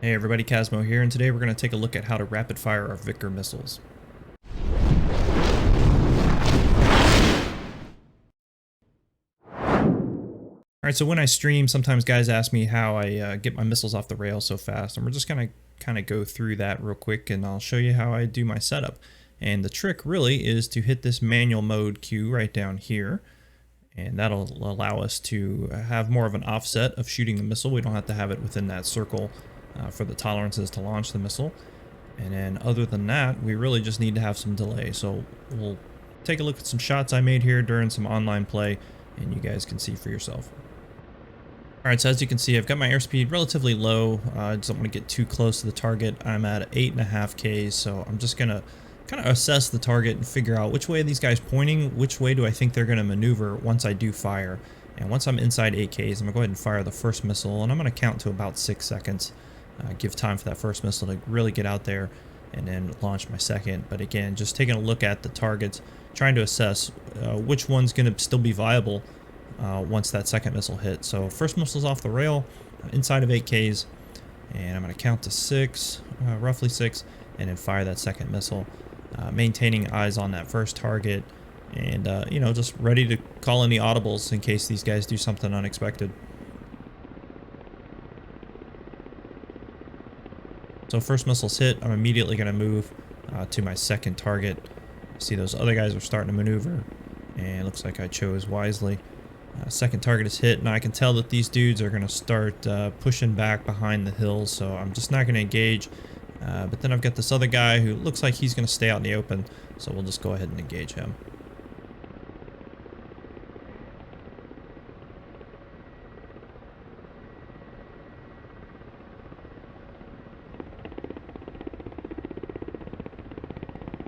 Hey everybody, Casmo here, and today we're going to take a look at how to rapid fire our Vickers missiles. Alright, so when I stream, sometimes guys ask me how I get my missiles off the rail so fast, and we're just going to kind of go through that real quick, and I'll show you how I do my setup. And the trick really is to hit this manual mode cue right down here, and that'll allow us to have more of an offset of shooting the missile. We don't have to have it within that circle for the tolerances to launch the missile. And then other than that, we really just need to have some delay. So we'll take a look at some shots I made here during some online play, and you guys can see for yourself. Alright, so as you can see, I've got my airspeed relatively low. I just don't want to get too close to the target. I'm at 8.5 Ks, so I'm just going to kind of assess the target and figure out which way are these guys pointing, which way do I think they're going to maneuver once I do fire. And once I'm inside 8 Ks, I'm going to go ahead and fire the first missile, and I'm going to count to about 6 seconds. Give time for that first missile to really get out there, and then launch my second. But again, just taking a look at the targets, trying to assess which one's going to still be viable once that second missile hits. So first missile's off the rail, inside of 8 Ks, and I'm going to count to 6, roughly 6, and then fire that second missile, maintaining eyes on that first target, and you know, just ready to call in the audibles in case these guys do something unexpected. So first missile's hit, I'm immediately going to move to my second target. See, those other guys are starting to maneuver, and it looks like I chose wisely. Second target is hit, and I can tell that these dudes are going to start pushing back behind the hills, so I'm just not going to engage. But then I've got this other guy who looks like he's going to stay out in the open, so we'll just go ahead and engage him.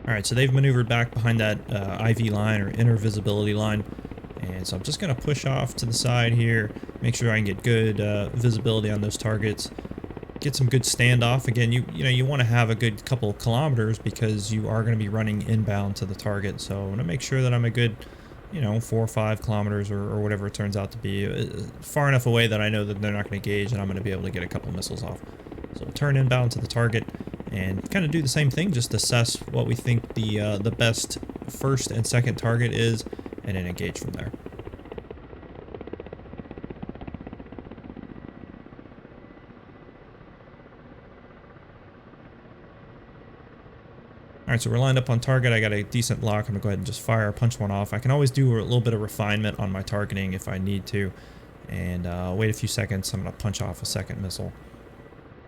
Alright, so they've maneuvered back behind that IV line, or inner visibility line, and so I'm just going to push off to the side here, make sure I can get good visibility on those targets, get some good standoff. Again, you know, you want to have a good couple of kilometers because you are going to be running inbound to the target, so I want to make sure that I'm a good, you know, 4 or 5 kilometers or whatever it turns out to be, far enough away that I know that they're not going to engage and I'm going to be able to get a couple missiles off. So turn inbound to the target and kind of do the same thing, just assess what we think the best first and second target is, and then engage from there. Alright, so we're lined up on target. I got a decent lock. I'm going to go ahead and just fire, punch one off. I can always do a little bit of refinement on my targeting if I need to. And wait a few seconds. I'm going to punch off a second missile.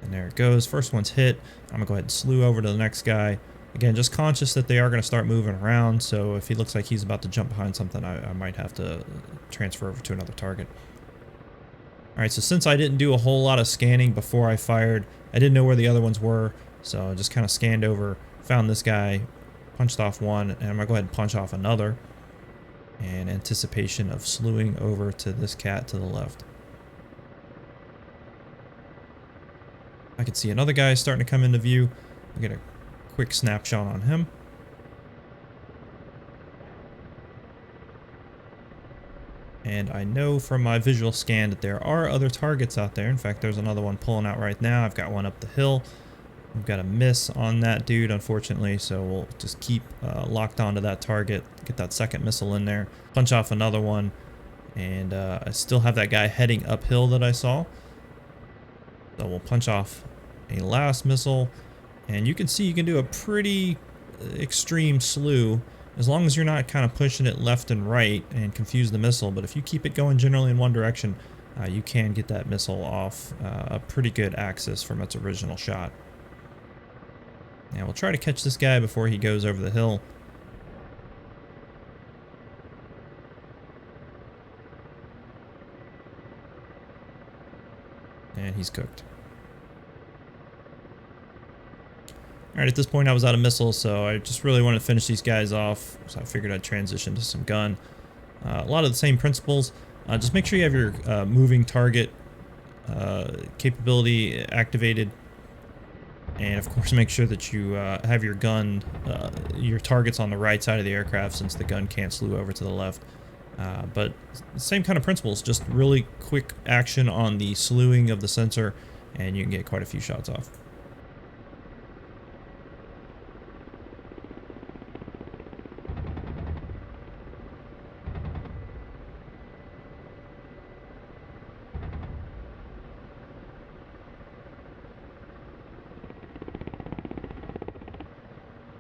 And there it goes. First one's hit. I'm going to go ahead and slew over to the next guy. Again, just conscious that they are going to start moving around. So if he looks like he's about to jump behind something, I might have to transfer over to another target. Alright, so since I didn't do a whole lot of scanning before I fired, I didn't know where the other ones were. So I just kind of scanned over, found this guy, punched off one, and I'm going to go ahead and punch off another in anticipation of slewing over to this cat to the left. I can see another guy starting to come into view. I'll get a quick snapshot on him. And I know from my visual scan that there are other targets out there. In fact, there's another one pulling out right now. I've got one up the hill. We've got a miss on that dude, unfortunately, so we'll just keep locked onto that target, get that second missile in there, punch off another one, and I still have that guy heading uphill that I saw. So we'll punch off a last missile, and you can see you can do a pretty extreme slew as long as you're not kind of pushing it left and right and confuse the missile. But if you keep it going generally in one direction, you can get that missile off a pretty good axis from its original shot. And we'll try to catch this guy before he goes over the hill. And he's cooked. Alright, at this point I was out of missiles, so I just really wanted to finish these guys off, so I figured I'd transition to some gun. A lot of the same principles. Just make sure you have your moving target capability activated, and of course make sure that you have your gun, your targets on the right side of the aircraft, since the gun can't slew over to the left. But same kind of principles, just really quick action on the slewing of the sensor and you can get quite a few shots off.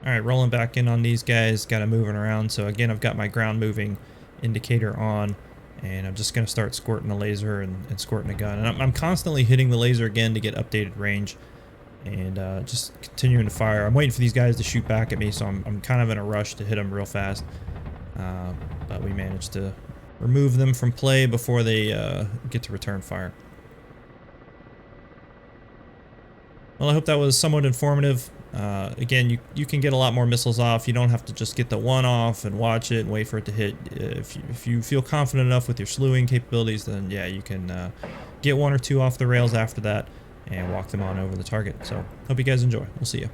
All right, rolling back in on these guys, got them moving around. So again, I've got my ground moving indicator on, and I'm just gonna start squirting the laser and squirting the gun. And I'm constantly hitting the laser again to get updated range, and just continuing to fire. I'm waiting for these guys to shoot back at me, so I'm kind of in a rush to hit them real fast. But we managed to remove them from play before they get to return fire. Well, I hope that was somewhat informative. Again, you can get a lot more missiles off. You don't have to just get the one off and watch it and wait for it to hit. If you feel confident enough with your slewing capabilities, then yeah, you can get one or two off the rails after that and walk them on over the target. So hope you guys enjoy. We'll see you.